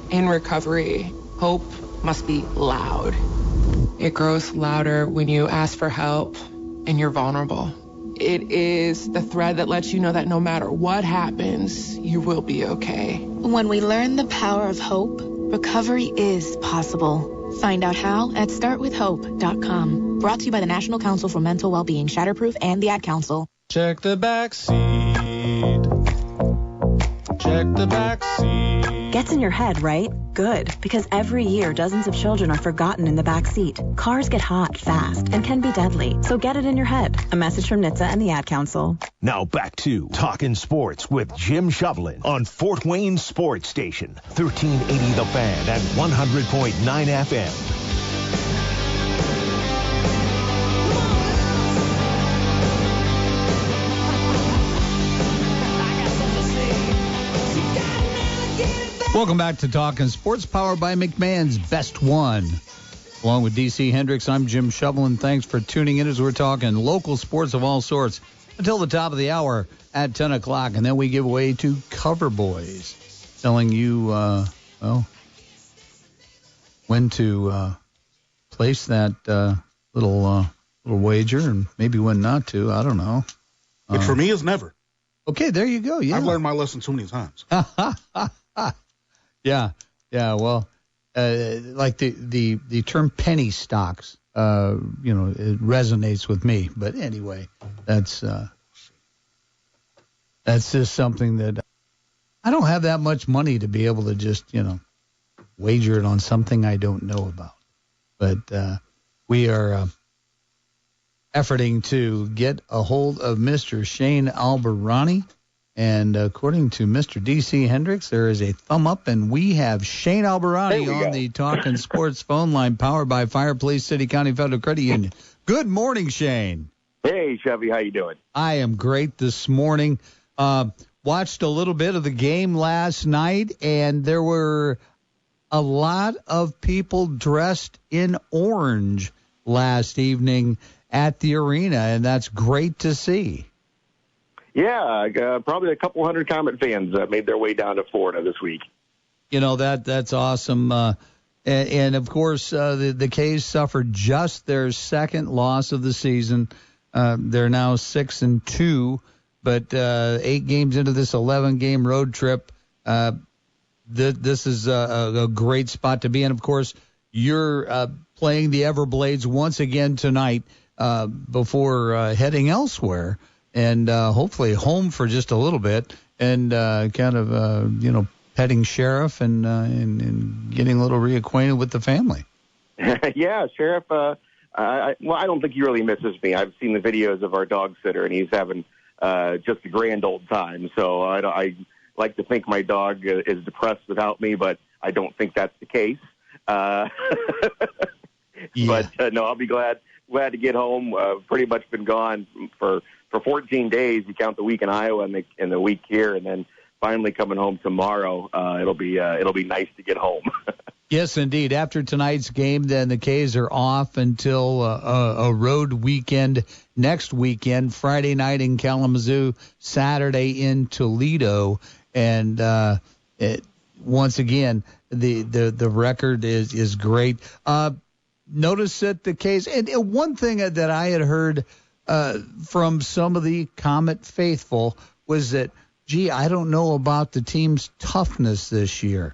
R: In recovery, hope must be loud. It grows louder when you ask for help and you're vulnerable. It is the thread that lets you know that no matter what happens, you will be okay.
S: When we learn the power of hope, recovery is possible. Find out how at startwithhope.com. Brought to you by the National Council for Mental Wellbeing, Shatterproof, and the Ad Council.
T: Check the back seat. Check the back seat.
U: Gets in your head, right? Good, because every year dozens of children are forgotten in the back seat. Cars get hot fast and can be deadly, so get it in your head. A message from NHTSA and the Ad Council.
A: Now back to Talkin Sports with Jim Shovlin on Fort Wayne Sports Station, 1380 The Fan and 100.9 FM.
B: Welcome back to Talkin Sports, powered by McMahon's Best One. Along with DC Hendricks, I'm Jim Shovlin. Thanks for tuning in as we're talking local sports of all sorts until the top of the hour at 10 o'clock. And then we give away to Cover Boys, telling you, when to place that little wager and maybe when not to. I don't know.
L: Which for me is never.
B: Okay, there you go. Yeah,
L: I've learned my lesson too many times.
B: Yeah. Well, like the term penny stocks, it resonates with me. But anyway, that's just something that I don't have that much money to be able to just, wager it on something I don't know about. But we are efforting to get a hold of Mr. Shane Albahrani. And according to Mr. D.C. Hendricks, there is a thumb up, and we have Shane Albahrani on the Talkin Sports phone line, powered by Fireplace City County Federal Credit Union. Good morning, Shane.
C: Hey, Chevy, how you doing?
B: I am great this morning. Watched a little bit of the game last night, and there were a lot of people dressed in orange last evening at the arena, and that's great to see.
C: Yeah, probably a couple hundred Komet fans made their way down to Florida this week.
B: You know, that's awesome. And of course, the K's suffered just their second loss of the season. They're now 6-2, but 8 games into this 11-game road trip. This is a great spot to be in. Of course, you're playing the Everblades once again tonight before heading elsewhere. And hopefully home for just a little bit, and kind of petting Sheriff and getting a little reacquainted with the family.
C: Yeah, Sheriff. I don't think he really misses me. I've seen the videos of our dog sitter, and he's having just a grand old time. So I like to think my dog is depressed without me, but I don't think that's the case. Yeah. But no, I'll be glad to get home. Pretty much been gone for 14 days. You count the week in Iowa and the week here, and then finally coming home tomorrow. It'll be nice to get home.
B: Yes, indeed. After tonight's game, then the K's are off until a road weekend next weekend. Friday night in Kalamazoo, Saturday in Toledo, and once again the record is great. Notice that the K's, and one thing that I had heard from some of the Komet faithful was that, gee, I don't know about the team's toughness this year.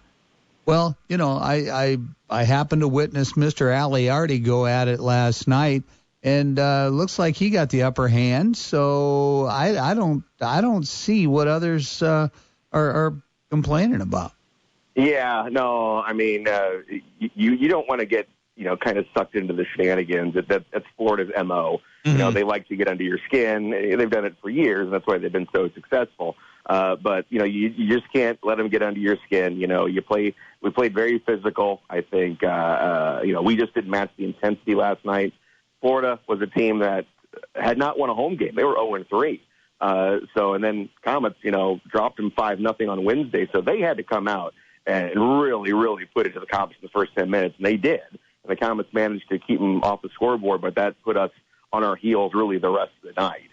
B: Well, I happened to witness Mr. Albahrani go at it last night, and looks like he got the upper hand. So I don't see what others are complaining about.
C: Yeah, no, I mean, you don't want to get kind of sucked into the shenanigans. That's Florida's MO.
B: Mm-hmm.
C: They like to get under your skin. They've done it for years, and that's why they've been so successful. But you just can't let them get under your skin. We played very physical. I think, we just didn't match the intensity last night. Florida was a team that had not won a home game. They were 0-3. And then Komets, dropped them 5-0 on Wednesday. So they had to come out and really, really put it to the Komets in the first 10 minutes, and they did. And the Komets managed to keep them off the scoreboard, but that put us on our heels really the rest of the night.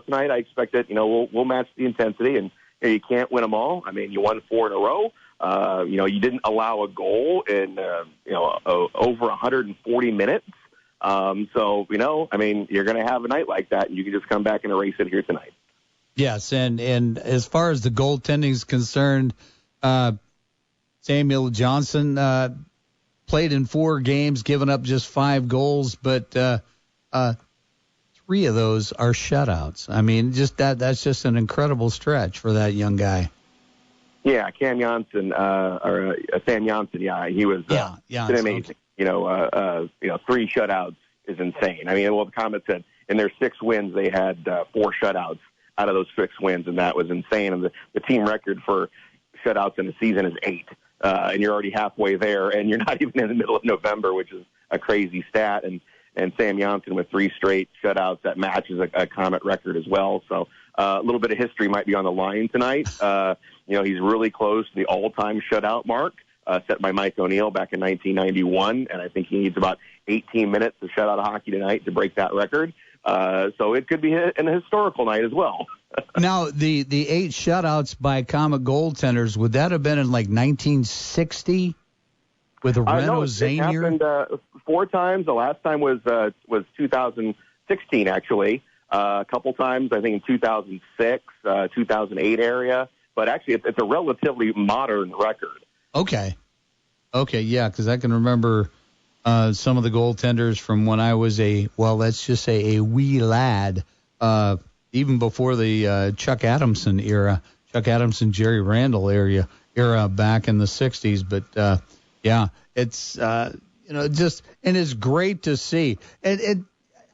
C: Tonight I expect that, we'll match the intensity, and you can't win them all. I mean, you won 4 in a row. You didn't allow a goal in, over 140 minutes. You're going to have a night like that, and you can just come back and erase it here tonight.
B: Yes, and as far as the goaltending is concerned, Samuel Johnson played in 4 games, given up just 5 goals, but 3 of those are shutouts. I mean, that's just an incredible stretch for that young guy.
C: Yeah, Sam Janssen, yeah, he was been amazing. 3 shutouts is insane. I mean, the Komets said in their 6 wins, they had 4 shutouts out of those 6 wins, and that was insane. And the team record for shutouts in the season is 8. And you're already halfway there, and you're not even in the middle of November, which is a crazy stat. And Sam Janssen with 3 straight shutouts, that matches a Komet record as well. So a little bit of history might be on the line tonight. He's really close to the all-time shutout mark set by Mike O'Neill back in 1991, and I think he needs about 18 minutes of shutout hockey tonight to break that record. So it could be an historical night as well.
B: Now, the 8 shutouts by Komet goaltenders, would that have been in like 1960 with Reno Zanier?
C: It happened 4 times. The last time was 2016, actually. A couple times, I think in 2006, 2008 area. But actually, it's a relatively modern record.
B: Okay, yeah, because I can remember some of the goaltenders from when I was let's just say a wee lad, even before the Chuck Adamson era, Jerry Randall era back in the 60s. But it's and it's great to see. And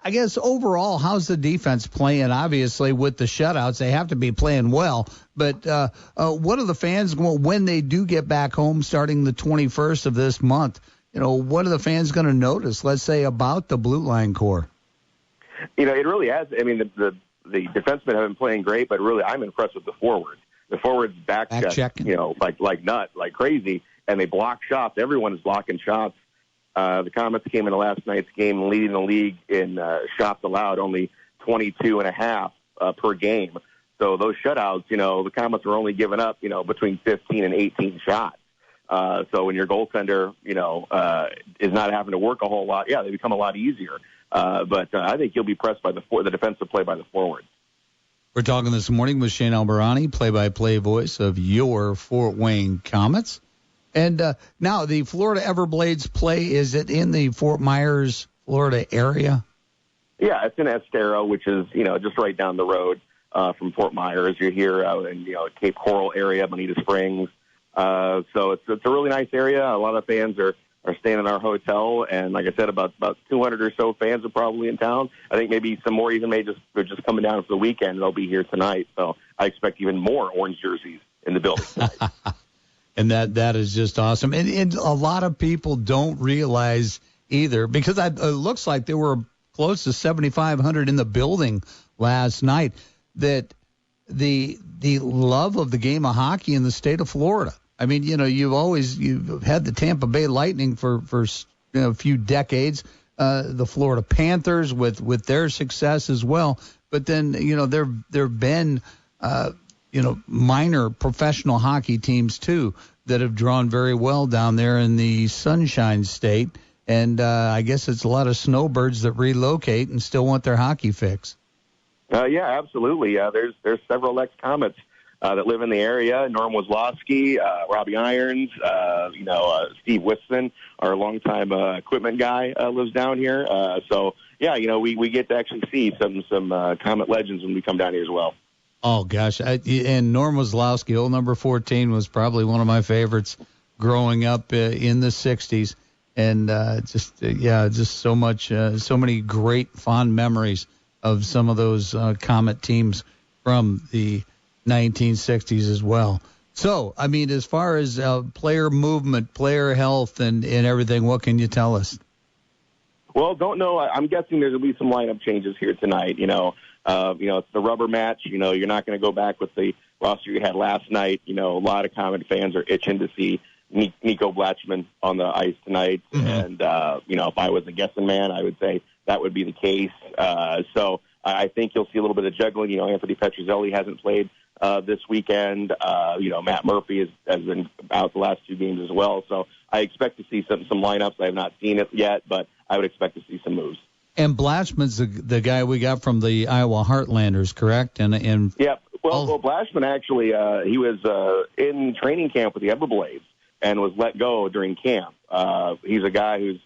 B: I guess overall, how's the defense playing? Obviously, with the shutouts, they have to be playing well. But what are the fans going when they do get back home starting the 21st of this month? What are the fans going to notice, let's say, about the Blue Line Corps?
C: It really has. I mean, the defensemen have been playing great, but really I'm impressed with the forwards. The forwards back check, like crazy, and they block shots. Everyone's blocking shots. The Komets came into last night's game leading the league in shots allowed, only 22.5 per game. So those shutouts, the Komets are only giving up, between 15 and 18 shots. So when your goaltender, is not having to work a whole lot, they become a lot easier. But I think you'll be pressed by the defensive play by the forwards.
B: We're talking this morning with Shane Albahrani, play-by-play voice of your Fort Wayne Komets. And now the Florida Everblades play, is it in the Fort Myers, Florida area? Yeah, it's in Estero, which is, just right down the road from Fort Myers. You're here out in, Cape Coral area, Bonita Springs. So it's a really nice area. A lot of fans are staying in our hotel, and like I said, about 200 or so fans are probably in town. I think maybe some more even they're just coming down for the weekend. They'll be here tonight, so I expect even more orange jerseys in the building tonight. And that is just awesome. And a lot of people don't realize either, because it looks like there were close to 7,500 in the building last night, that the love of the game of hockey in the state of Florida. I mean, you've had the Tampa Bay Lightning for a few decades, the Florida Panthers with their success as well. But then, there've been, minor professional hockey teams too that have drawn very well down there in the Sunshine State. And I guess it's a lot of snowbirds that relocate and still want their hockey fix. Yeah, absolutely. There's several ex-Komets that live in the area. Norm Wozlowski, Robbie Irons, Steve Whitson, our longtime equipment guy, lives down here. We get to actually see some Komet legends when we come down here as well. Oh, gosh. And Norm Wozlowski, old number 14, was probably one of my favorites growing up in the 60s. And just so much, so many great fond memories of some of those Komet teams from the 1960s as well. So, I mean, as far as player movement, player health, and everything, what can you tell us? Well, don't know. I'm guessing there's going to be some lineup changes here tonight. It's the rubber match. You're not going to go back with the roster you had last night. A lot of Komet fans are itching to see Nico Blatchman on the ice tonight. Mm-hmm. And, if I was a guessing man, I would say that would be the case. So I think you'll see a little bit of juggling. Anthony Petruzzelli hasn't played this weekend. Matt Murphy has been out the last two games as well. So I expect to see some lineups. I have not seen it yet, but I would expect to see some moves. And Blatchman's the guy we got from the Iowa Heartlanders, correct? And yeah. Well, Blatchman actually he was in training camp with the Everblades and was let go during camp. He's a guy who's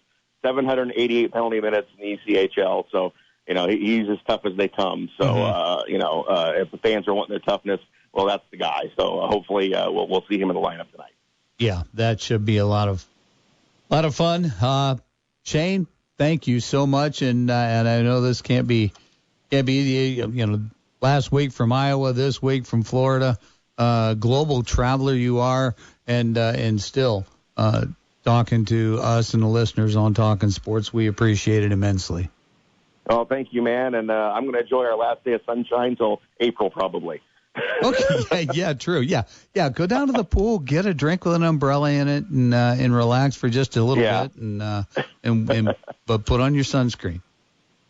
B: 788 penalty minutes in the ECHL, so he's as tough as they come. So if the fans are wanting their toughness, well, that's the guy. So hopefully we'll see him in the lineup tonight. Yeah, that should be a lot of fun. Shane, thank you so much, and I know this can't be last week from Iowa, this week from Florida. Global traveler you are, and still talking to us and the listeners on Talkin Sports. We appreciate it immensely. Oh, thank you, man, and I'm going to enjoy our last day of sunshine till April probably. Okay, yeah, true, yeah. Go down to the pool, get a drink with an umbrella in it, and relax for just a little bit, and but put on your sunscreen.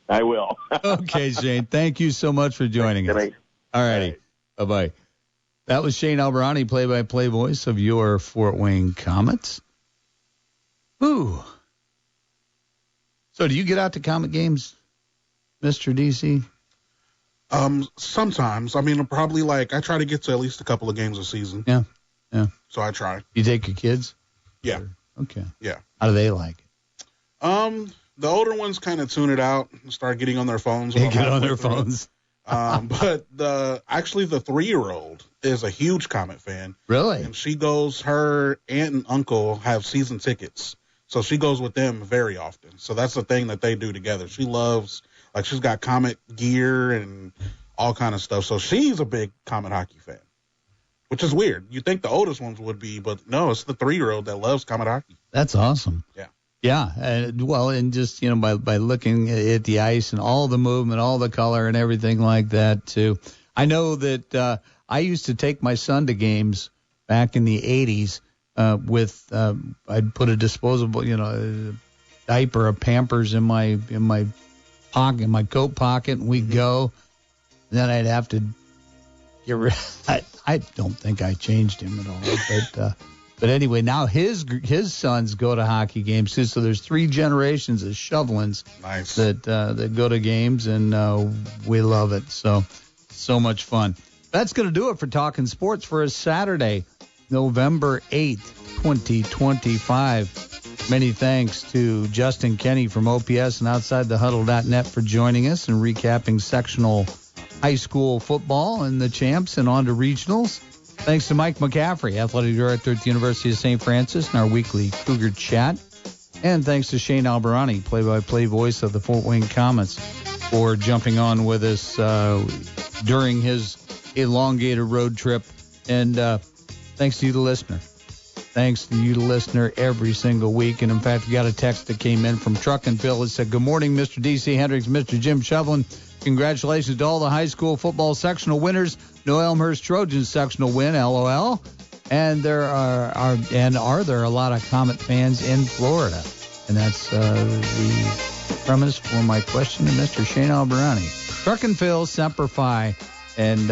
B: I will. Okay, Shane, thank you so much for joining us. All righty, bye-bye. That was Shane Albahrani, play-by-play voice of your Fort Wayne Komets. Ooh. So do you get out to Komet games, Mr. DC?
L: Sometimes. I mean, probably I try to get to at least a couple of games a season.
B: Yeah.
L: So I try.
B: You take your kids?
L: Yeah.
B: Okay.
L: Yeah.
B: How do they like it?
L: The older ones kind of tune it out and start getting on their phones.
B: They get on their phones.
L: But the 3-year-old is a huge Komet fan.
B: Really?
L: And her aunt and uncle have season tickets. So she goes with them very often. So that's the thing that they do together. She loves Like, she's got Komet gear and all kind of stuff. So she's a big Komet hockey fan, which is weird. You think the oldest ones would be, but no, it's the 3-year-old that loves Komet hockey.
B: That's awesome.
L: Yeah.
B: Yeah. And just, by looking at the ice and all the movement, all the color and everything like that, too. I know that I used to take my son to games back in the 80s with I'd put a disposable, diaper of Pampers in my pocket, in my coat pocket, and we'd go. Then I'd have to get rid. I don't think I changed him at all, but anyway, now his sons go to hockey games too. So there's 3 generations of Shovlins that go to games, and we love it. So much fun. That's going to do it for Talkin Sports for a Saturday, November 8th, 2025. Many thanks to Justin Kenny from OPS and OutsideTheHuddle.net for joining us and recapping sectional high school football and the champs and on to regionals. Thanks to Mike McCaffrey, athletic director at the University of St. Francis, in our weekly Cougar Chat. And thanks to Shane Albahrani, play-by-play voice of the Fort Wayne Komets, for jumping on with us during his elongated road trip. And thanks to you, the listener. Thanks to you, the listener, every single week. And, in fact, we got a text that came in from Truckin' Phil. It said, "Good morning, Mr. D.C. Hendricks, Mr. Jim Shovlin. Congratulations to all the high school football sectional winners. No Elmhurst Trojans sectional win, LOL. And there are there a lot of Komet fans in Florida?" And that's the premise for my question to Mr. Shane Albahrani. Truckin' Phil, Semper Fi. And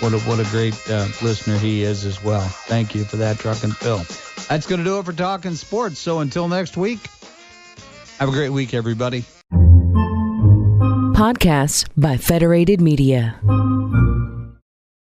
B: what a great listener he is as well. Thank you for that, Truckin' Phil. That's going to do it for Talkin' Sports. So until next week, have a great week, everybody.
D: Podcasts by Federated Media.